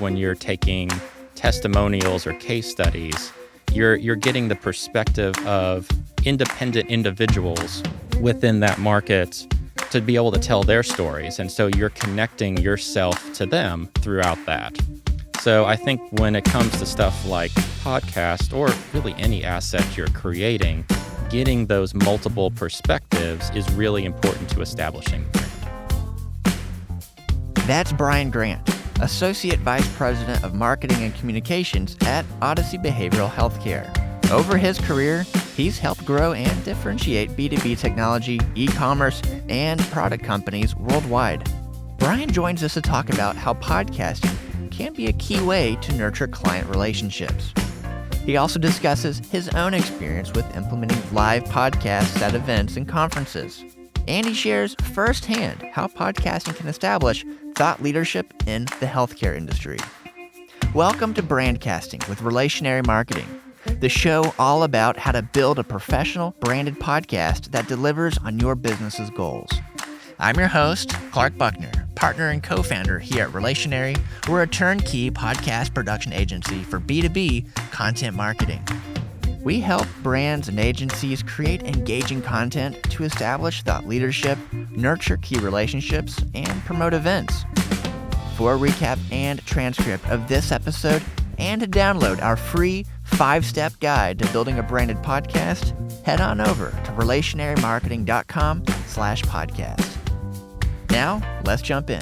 when you're taking testimonials or case studies, you're getting the perspective of independent individuals within that market to be able to tell their stories. And so you're connecting yourself to them throughout that. So I think when it comes to stuff like podcast or really any asset you're creating, getting those multiple perspectives is really important to establishing the brand. That's Brian Grant, Associate Vice President of Marketing and Communications at Odyssey Behavioral Healthcare. Over his career, he's helped grow and differentiate B2B technology, e-commerce, and product companies worldwide. Brian joins us to talk about how podcasting can be a key way to nurture client relationships. He also discusses his own experience with implementing live podcasts at events and conferences. And he shares firsthand how podcasting can establish thought leadership in the healthcare industry. Welcome to Brandcasting with Relationary Marketing, the show all about how to build a professional branded podcast that delivers on your business's goals. I'm your host, Clark Buckner, partner and co-founder here at Relationary. We're a turnkey podcast production agency for B2B content marketing. We help brands and agencies create engaging content to establish thought leadership, nurture key relationships, and promote events. For a recap and transcript of this episode, and to download our free 5-step guide to building a branded podcast, head on over to relationarymarketing.com/podcast. Now, let's jump in.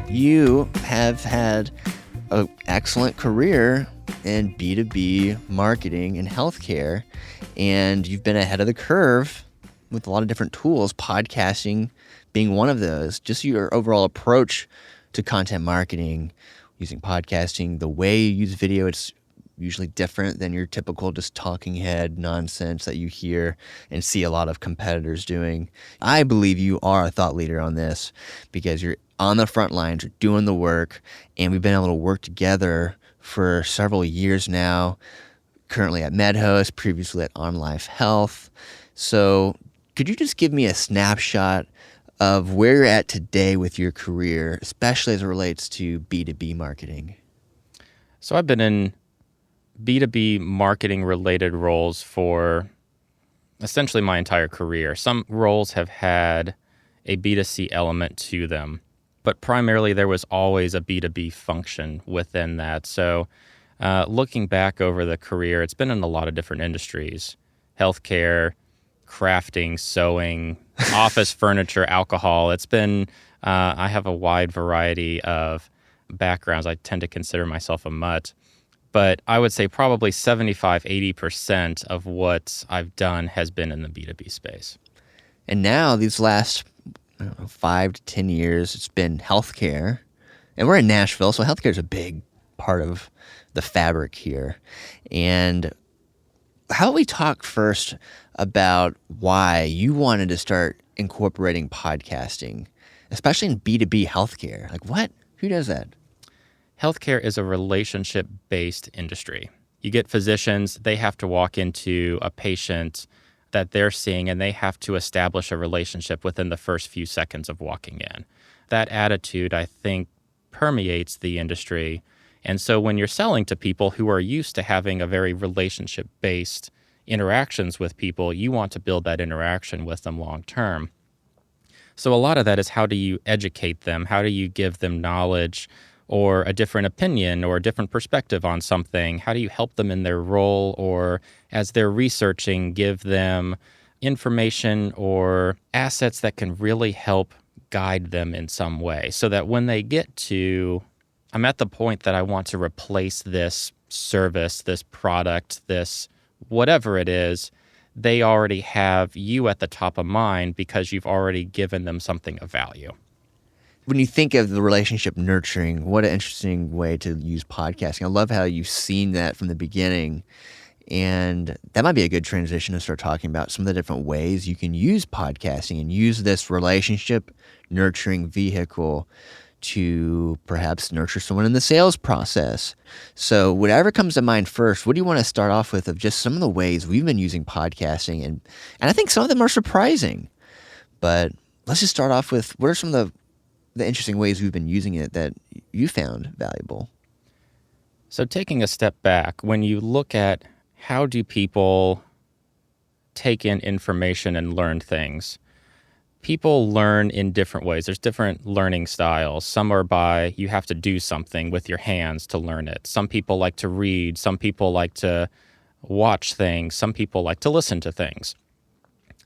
You have had an excellent career in B2B marketing and healthcare, and you've been ahead of the curve with a lot of different tools, podcasting being one of those. Just your overall approach to content marketing, using podcasting, the way you use video, it's usually different than your typical just talking head nonsense that you hear and see a lot of competitors doing. I believe you are a thought leader on this because you're on the front lines, you're doing the work, and we've been able to work together for several years now, currently at MedHost, previously at OnLife Health. So could you just give me a snapshot of where you're at today with your career, especially as it relates to B2B marketing? So I've been in B2B marketing related roles for essentially my entire career. Some roles have had a B2C element to them, but primarily there was always a B2B function within that. So looking back over the career, it's been in a lot of different industries: healthcare, crafting, sewing, office furniture, alcohol. It's been, I have a wide variety of backgrounds. I tend to consider myself a mutt. But I would say probably 75-80% of what I've done has been in the B2B space. And now these last 5 to 10 years, it's been healthcare. And we're in Nashville, so healthcare is a big part of the fabric here. And how about we talk first about why you wanted to start incorporating podcasting, especially in B2B healthcare? Like what? Who does that? Healthcare is a relationship-based industry. You get physicians, they have to walk into a patient that they're seeing, and they have to establish a relationship within the first few seconds of walking in. That attitude, I think, permeates the industry. And so when you're selling to people who are used to having a very relationship-based interactions with people, you want to build that interaction with them long term. So a lot of that is, how do you educate them? How do you give them knowledge or a different opinion or a different perspective on something? How do you help them in their role, or as they're researching, give them information or assets that can really help guide them in some way, so that when they get to, I'm at the point that I want to replace this service, this product, this whatever it is, they already have you at the top of mind because you've already given them something of value. When you think of the relationship nurturing, what an interesting way to use podcasting. I love how you've seen that from the beginning. And that might be a good transition to start talking about some of the different ways you can use podcasting and use this relationship nurturing vehicle to perhaps nurture someone in the sales process. So whatever comes to mind first, what do you want to start off with of just some of the ways we've been using podcasting? And I think some of them are surprising. But let's just start off with, what are some of the interesting ways we've been using it that you found valuable? So taking a step back, when you look at how do people take in information and learn things, people learn in different ways. There's different learning styles. Some are by you have to do something with your hands to learn it. Some people like to read. Some people like to watch things. Some people like to listen to things.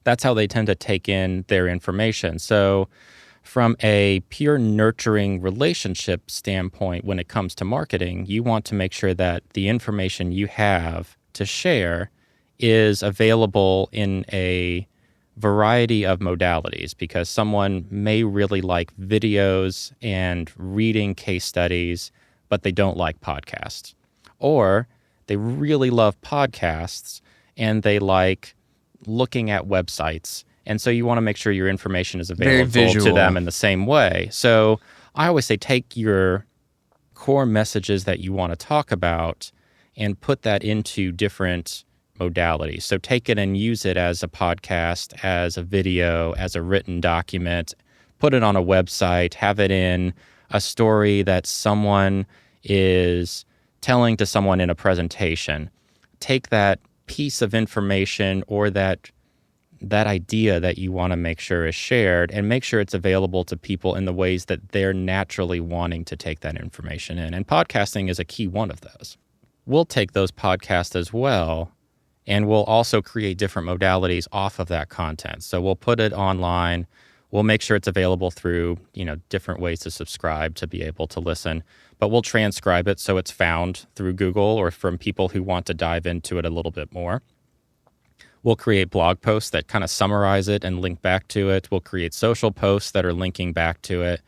That's how they tend to take in their information. So from a pure nurturing relationship standpoint, when it comes to marketing, you want to make sure that the information you have to share is available in a variety of modalities, because someone may really like videos and reading case studies, but they don't like podcasts. Or they really love podcasts and they like looking at websites. And so you want to make sure your information is available to them in the same way. So I always say take your core messages that you want to talk about and put that into different modalities. So take it and use it as a podcast, as a video, as a written document, put it on a website, have it in a story that someone is telling to someone in a presentation. Take that piece of information or that idea that you want to make sure is shared and make sure it's available to people in the ways that they're naturally wanting to take that information in. And podcasting is a key one of those. We'll take those podcasts as well, and we'll also create different modalities off of that content. So we'll put it online. We'll make sure it's available through, different ways to subscribe to be able to listen. But we'll transcribe it so it's found through Google or from people who want to dive into it a little bit more. We'll create blog posts that kind of summarize it and link back to it. We'll create social posts that are linking back to it.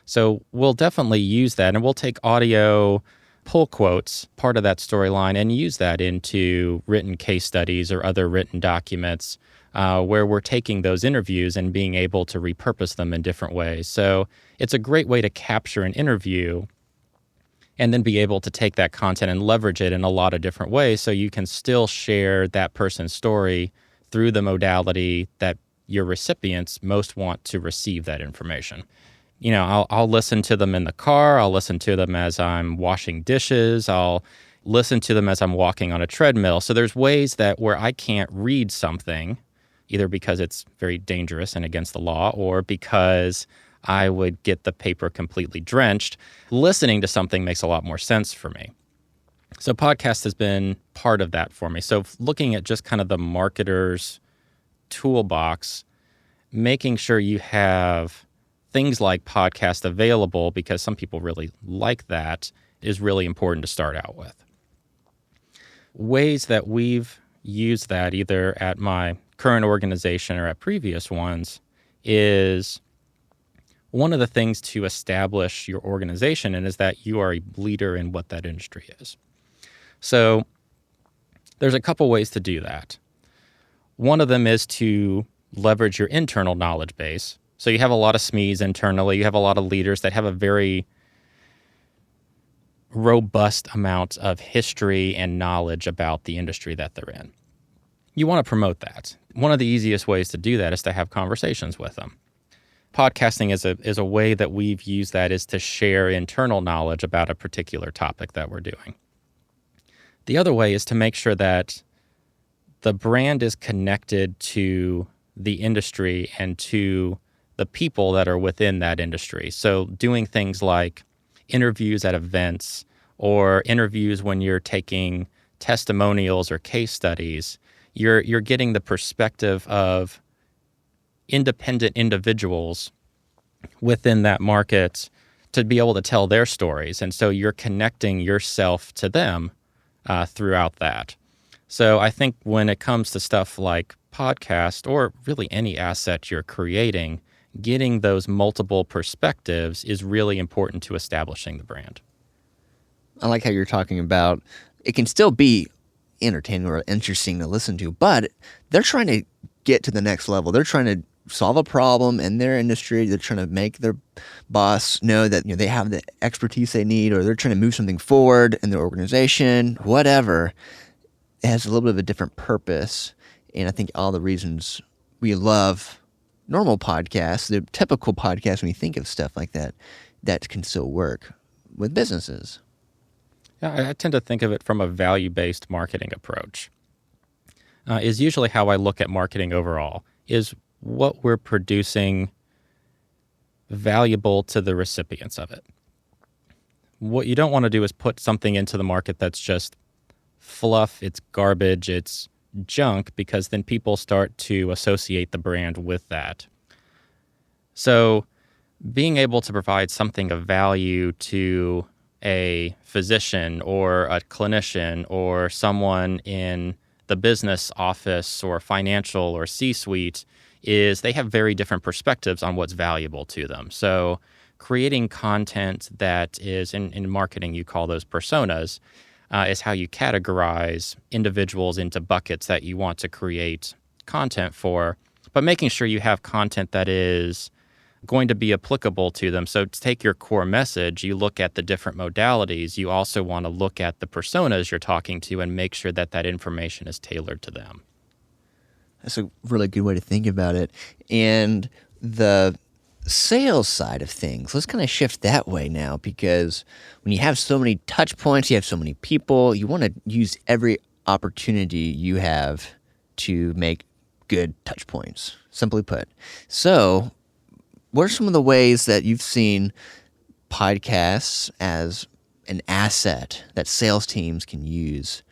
So we'll definitely use that, and we'll take audio pull quotes, part of that storyline, and use that into written case studies or other written documents where we're taking those interviews and being able to repurpose them in different ways. So it's a great way to capture an interview and then be able to take that content and leverage it in a lot of different ways so you can still share that person's story through the modality that your recipients most want to receive that information. I'll listen to them in the car. I'll listen to them as I'm washing dishes. I'll listen to them as I'm walking on a treadmill. So there's ways that where I can't read something, either because it's very dangerous and against the law or because I would get the paper completely drenched. Listening to something makes a lot more sense for me. So podcast has been part of that for me. So looking at just kind of the marketer's toolbox, making sure you have things like podcast available, because some people really like that, is really important to start out with. Ways that we've used that either at my current organization or at previous ones is one of the things to establish your organization and is that you are a leader in what that industry is. So there's a couple ways to do that. One of them is to leverage your internal knowledge base. So you have a lot of SMEs internally. You have a lot of leaders that have a very robust amount of history and knowledge about the industry that they're in. You want to promote that. One of the easiest ways to do that is to have conversations with them. Podcasting is a way that we've used that is to share internal knowledge about a particular topic that we're doing. The other way is to make sure that the brand is connected to the industry and to the people that are within that industry. So doing things like interviews at events or interviews when you're taking testimonials or case studies, you're getting the perspective of independent individuals within that market to be able to tell their stories. And so you're connecting yourself to them throughout that. So I think when it comes to stuff like podcast or really any asset you're creating, getting those multiple perspectives is really important to establishing the brand. I like how you're talking about it can still be entertaining or interesting to listen to, but they're trying to get to the next level. They're trying to solve a problem in their industry. They're trying to make their boss know that they have the expertise they need, or they're trying to move something forward in their organization, whatever. It has a little bit of a different purpose. And I think all the reasons we love normal podcasts, the typical podcast, when you think of stuff like that, that can still work with businesses. Yeah, I tend to think of it from a value-based marketing approach. Is usually how I look at marketing overall, is what we're producing valuable to the recipients of it. What you don't want to do is put something into the market that's just fluff, it's garbage, it's junk, because then people start to associate the brand with that. So being able to provide something of value to a physician or a clinician or someone in the business office or financial or C-suite is they have very different perspectives on what's valuable to them. So creating content that is, in marketing, you call those personas, is how you categorize individuals into buckets that you want to create content for, but making sure you have content that is going to be applicable to them. So to take your core message, you look at the different modalities. You also want to look at the personas you're talking to and make sure that that information is tailored to them. That's a really good way to think about it. And the sales side of things, let's kind of shift that way now, because when you have so many touch points, you have so many people, you want to use every opportunity you have to make good touch points, simply put. So what are some of the ways that you've seen podcasts as an asset that sales teams can use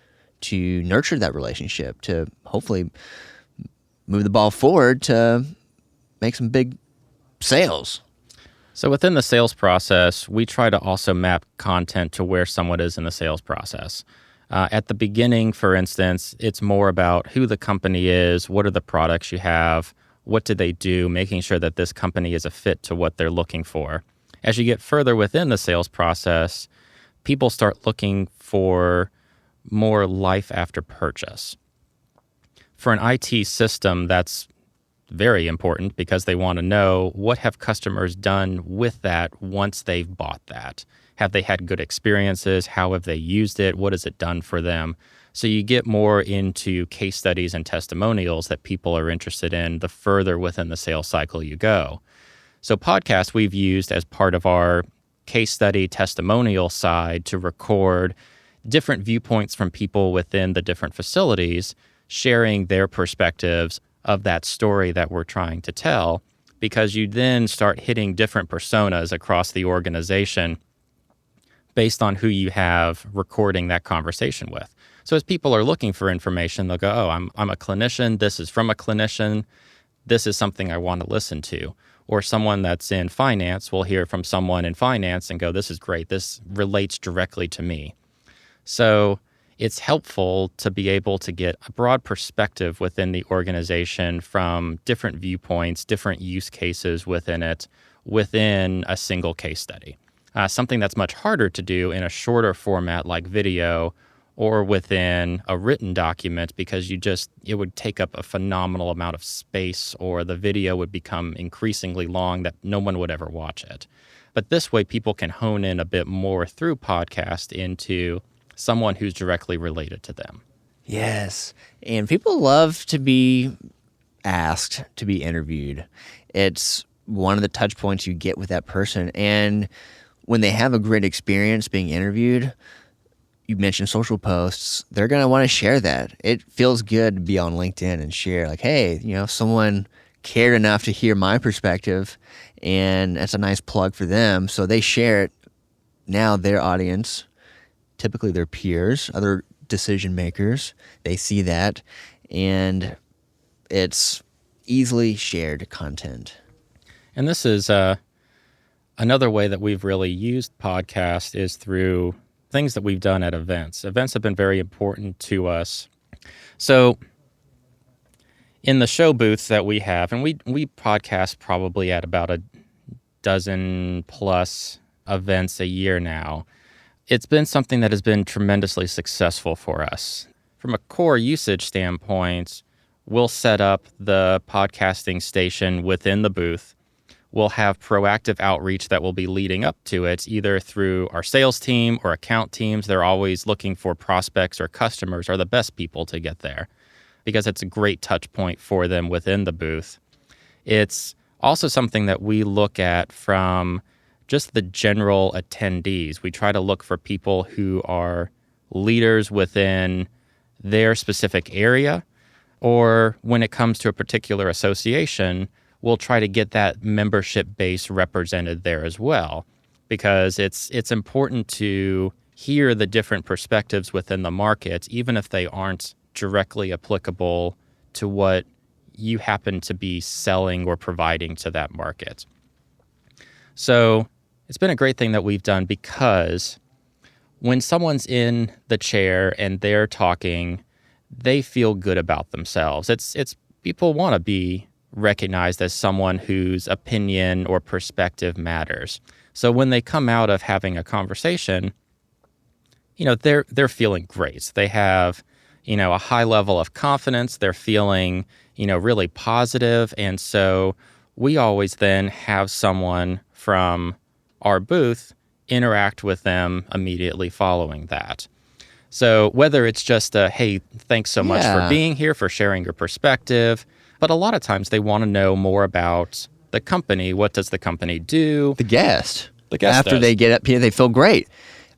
to nurture that relationship, to hopefully move the ball forward to make some big sales? So within the sales process, we try to also map content to where someone is in the sales process. At the beginning, for instance, it's more about who the company is, what are the products you have, what do they do, making sure that this company is a fit to what they're looking for. As you get further within the sales process, people start looking for more life after purchase. For an IT system, that's very important because they want to know, what have customers done with that once they've bought that? Have they had good experiences? How have they used it? What has it done for them? So you get more into case studies and testimonials that people are interested in the further within the sales cycle you go. So podcasts we've used as part of our case study testimonial side to record different viewpoints from people within the different facilities, sharing their perspectives of that story that we're trying to tell, because you then start hitting different personas across the organization based on who you have recording that conversation with. So as people are looking for information, they'll go, oh, I'm a clinician. This is from a clinician. This is something I want to listen to. Or someone that's in finance will hear from someone in finance and go, this is great. This relates directly to me. So it's helpful to be able to get a broad perspective within the organization from different viewpoints, different use cases within it, within a single case study. Something that's much harder to do in a shorter format like video or within a written document, because it would take up a phenomenal amount of space, or the video would become increasingly long that no one would ever watch it. But this way, people can hone in a bit more through podcast into someone who's directly related to them. Yes. And people love to be asked to be interviewed. It's one of the touch points you get with that person. And when they have a great experience being interviewed, you mentioned social posts, they're going to want to share that. It feels good to be on LinkedIn and share, like, hey, someone cared enough to hear my perspective, and that's a nice plug for them. So they share it. Now their audience, typically their peers, other decision makers, they see that, and it's easily shared content. And this is another way that we've really used podcast is through things that we've done at events. Events have been very important to us. So in the show booths that we have, and we podcast probably at about a dozen plus events a year now, it's been something that has been tremendously successful for us. From a core usage standpoint, we'll set up the podcasting station within the booth. We'll have proactive outreach that will be leading up to it, either through our sales team or account teams. They're always looking for prospects or customers are the best people to get there, because it's a great touch point for them within the booth. It's also something that we look at from just the general attendees. We try to look for people who are leaders within their specific area, or when it comes to a particular association, we'll try to get that membership base represented there as well, because it's important to hear the different perspectives within the market, even if they aren't directly applicable to what you happen to be selling or providing to that market. So it's been a great thing that we've done, because when someone's in the chair and they're talking, they feel good about themselves. It's people want to be recognized as someone whose opinion or perspective matters. So when they come out of having a conversation, they're feeling great. They have, a high level of confidence. They're feeling, really positive. And so we always then have someone from our booth interact with them immediately following that. So whether it's just hey, thanks so much for being here, for sharing your perspective, but a lot of times they want to know more about the company. What does the company do? The guest. After does. They get up here, they feel great.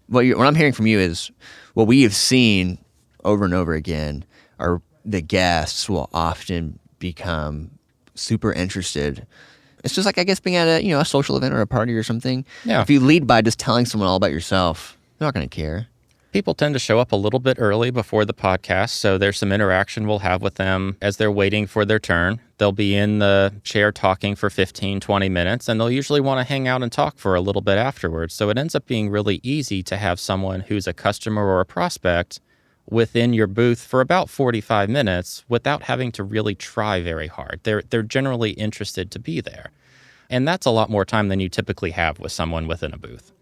What I'm hearing from you is what we have seen over and over again are the guests will often become super interested. It's just like, I guess, being at a social event or a party or something. Yeah. If you lead by just telling someone all about yourself, they're not going to care. People tend to show up a little bit early before the podcast, so there's some interaction we'll have with them as they're waiting for their turn. They'll be in the chair talking for 15, 20 minutes, and they'll usually want to hang out and talk for a little bit afterwards. So it ends up being really easy to have someone who's a customer or a prospect within your booth for about 45 minutes without having to really try very hard. They're generally interested to be there. And that's a lot more time than you typically have with someone within a booth.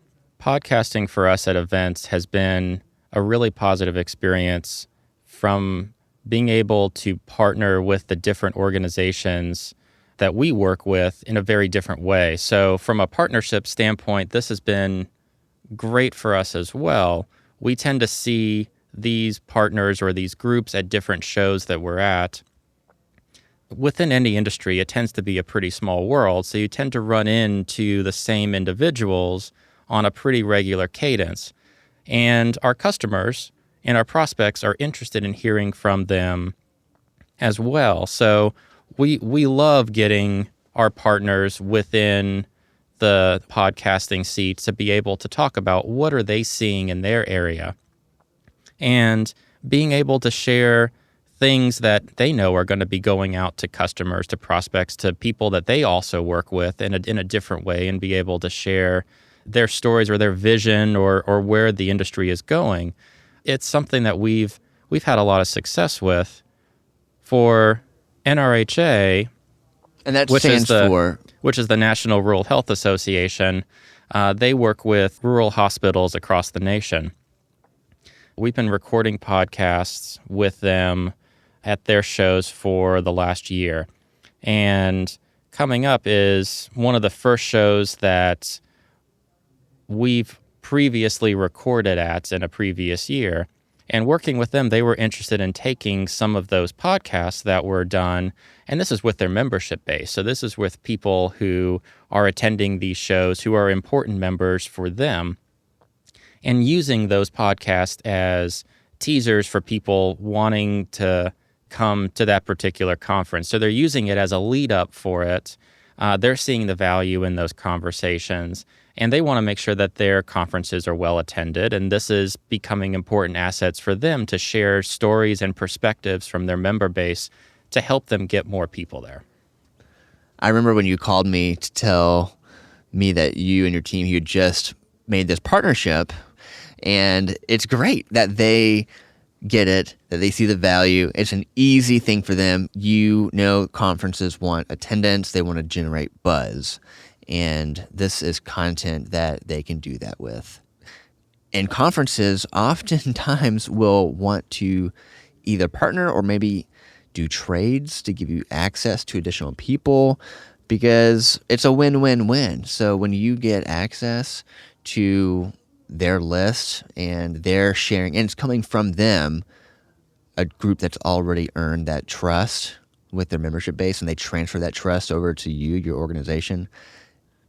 Podcasting for us at events has been a really positive experience, from being able to partner with the different organizations that we work with in a very different way. So from a partnership standpoint, this has been great for us as well. We tend to see these partners or these groups at different shows that we're at. Within any industry, it tends to be a pretty small world, so you tend to run into the same individuals on a pretty regular cadence. And our customers and our prospects are interested in hearing from them as well. So we love getting our partners within the podcasting seat to be able to talk about what are they seeing in their area, and being able to share things that they know are going to be going out to customers, to prospects, to people that they also work with in a different way, and be able to share their stories or their vision or where the industry is going. It's something that we've had a lot of success with. For NRHA, And that which stands for? which is the National Rural Health Association, they work with rural hospitals across the nation. We've been recording podcasts with them at their shows for the last year. And coming up is one of the first shows that we've previously recorded at in a previous year. And working with them, they were interested in taking some of those podcasts that were done, and this is with their membership base. So this is with people who are attending these shows, who are important members for them, and using those podcasts as teasers for people wanting to come to that particular conference. So they're using it as a lead up for it. They're seeing the value in those conversations, and they want to make sure that their conferences are well attended. And this is becoming important assets for them to share stories and perspectives from their member base to help them get more people there. I remember when you called me to tell me that you and your team, you had just made this partnership, and it's great that they get it, that they see the value. It's an easy thing for them. Conferences want attendance. They want to generate buzz. And this is content that they can do that with. And conferences oftentimes will want to either partner or maybe do trades to give you access to additional people, because it's a win-win-win. So when you get access to their list and they're sharing, and it's coming from them, a group that's already earned that trust with their membership base and they transfer that trust over to you, your organization,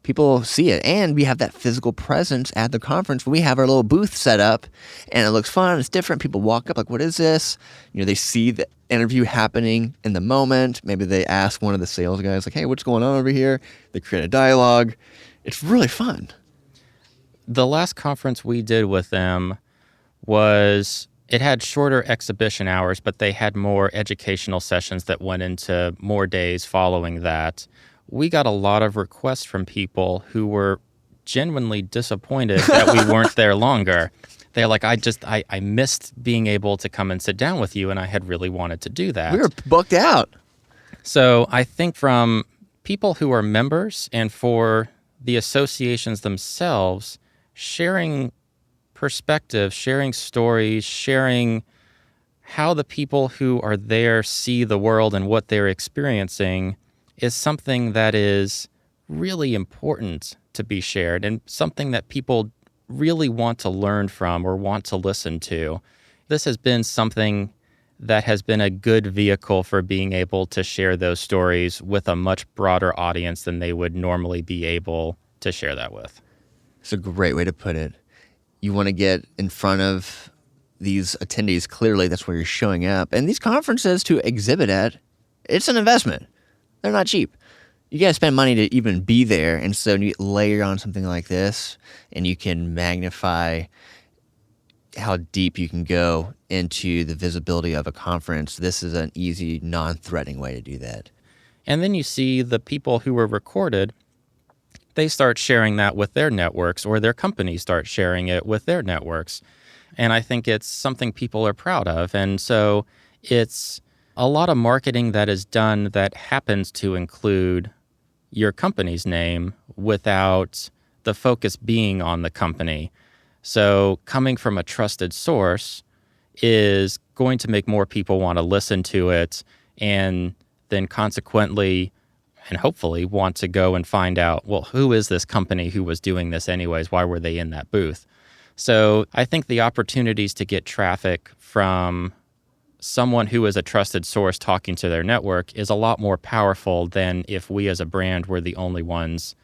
people see it. And we have that physical presence at the conference. We have our little booth set up and it looks fun. It's different. People walk up like, what is this? They see the interview happening in the moment. Maybe they ask one of the sales guys like, hey, what's going on over here? They create a dialogue. It's really fun. The last conference we did with them it had shorter exhibition hours, but they had more educational sessions that went into more days following that. We got a lot of requests from people who were genuinely disappointed that we weren't there longer. They're like, I missed being able to come and sit down with you, and I had really wanted to do that. We were booked out. So I think from people who are members and for the associations themselves, sharing perspective, sharing stories, sharing how the people who are there see the world and what they're experiencing is something that is really important to be shared and something that people really want to learn from or want to listen to. This has been something that has been a good vehicle for being able to share those stories with a much broader audience than they would normally be able to share that with. It's a great way to put it. You want to get in front of these attendees. Clearly, that's where you're showing up. And these conferences to exhibit at, it's an investment. They're not cheap. You got to spend money to even be there. And so you layer on something like this, and you can magnify how deep you can go into the visibility of a conference. This is an easy, non-threatening way to do that. And then you see the people who were recorded, they start sharing that with their networks, or their companies start sharing it with their networks. And I think it's something people are proud of. And so it's a lot of marketing that is done that happens to include your company's name without the focus being on the company. So coming from a trusted source is going to make more people want to listen to it, and then consequently and hopefully want to go and find out, well, who is this company who was doing this anyways? Why were they in that booth? So I think the opportunities to get traffic from someone who is a trusted source talking to their network is a lot more powerful than if we as a brand were the only ones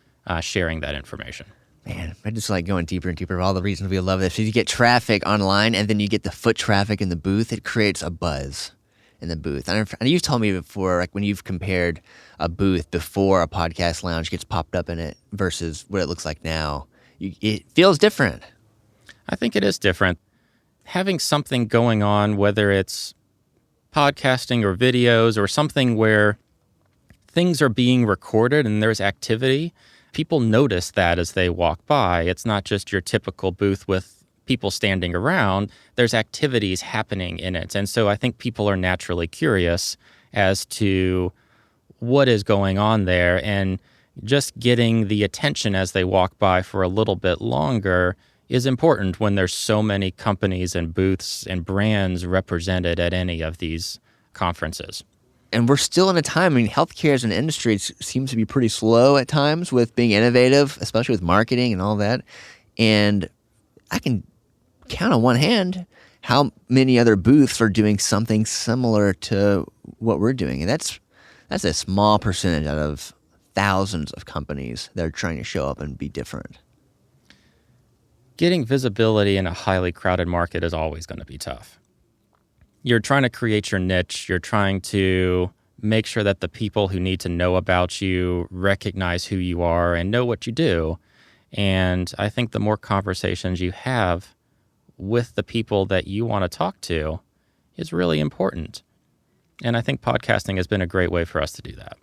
sharing that information. Man, I just like going deeper and deeper. All the reasons we love this. You get traffic online, and then you get the foot traffic in the booth. It creates a buzz in the booth. And you've told me before, like when you've compared a booth before a podcast lounge gets popped up in it versus what it looks like now, it feels different. I think it is different. Having something going on, whether it's podcasting or videos or something where things are being recorded and there's activity, people notice that as they walk by. It's not just your typical booth with people standing around. There's activities happening in it. And so I think people are naturally curious as to what is going on there, and just getting the attention as they walk by for a little bit longer is important when there's so many companies and booths and brands represented at any of these conferences. And we're still in a time, healthcare as an industry seems to be pretty slow at times with being innovative, especially with marketing and all that. And I can count on one hand how many other booths are doing something similar to what we're doing. And that's a small percentage out of thousands of companies that are trying to show up and be different. Getting visibility in a highly crowded market is always going to be tough. You're trying to create your niche. You're trying to make sure that the people who need to know about you recognize who you are and know what you do. And I think the more conversations you have with the people that you want to talk to is really important. And I think podcasting has been a great way for us to do that.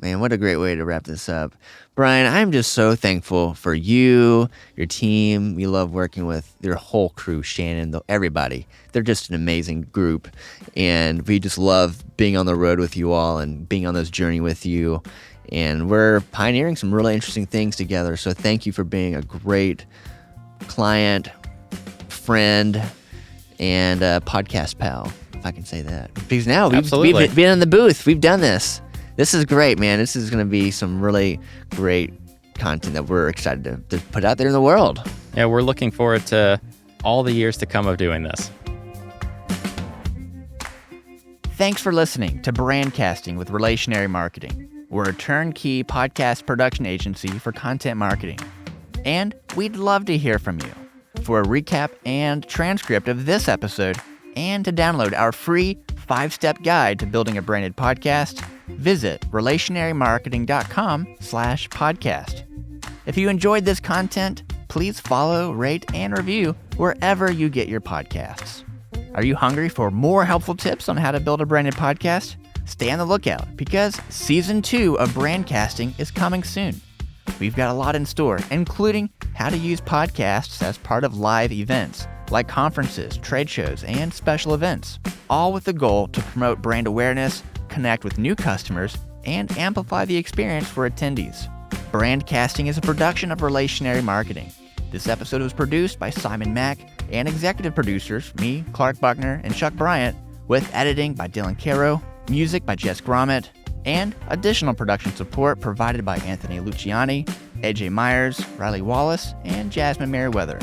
Man, what a great way to wrap this up. Brian, I'm just so thankful for you, your team. We love working with your whole crew, Shannon, everybody. They're just an amazing group. And we just love being on the road with you all and being on this journey with you. And we're pioneering some really interesting things together. So thank you for being a great client, friend, and podcast pal, if I can say that. Because now we've been in the booth. We've done this. This is great, man. This is going to be some really great content that we're excited to put out there in the world. Yeah, we're looking forward to all the years to come of doing this. Thanks for listening to Brandcasting with Relationary Marketing. We're a turnkey podcast production agency for content marketing. And we'd love to hear from you. For a recap and transcript of this episode, and to download our free 5-step guide to building a branded podcast, visit relationarymarketing.com/podcast. If you enjoyed this content, please follow, rate, and review wherever you get your podcasts. Are you hungry for more helpful tips on how to build a branded podcast? Stay on the lookout because Season 2 of Brandcasting is coming soon. We've got a lot in store, including how to use podcasts as part of live events, like conferences, trade shows, and special events, all with the goal to promote brand awareness, connect with new customers, and amplify the experience for attendees. Brandcasting is a production of Relationary Marketing. This episode was produced by Simon Mack and executive producers, me, Clark Buckner, and Chuck Bryant, with editing by Dylan Caro, music by Jess Gromit, and additional production support provided by Anthony Luciani, AJ Myers, Riley Wallace, and Jasmine Merriweather.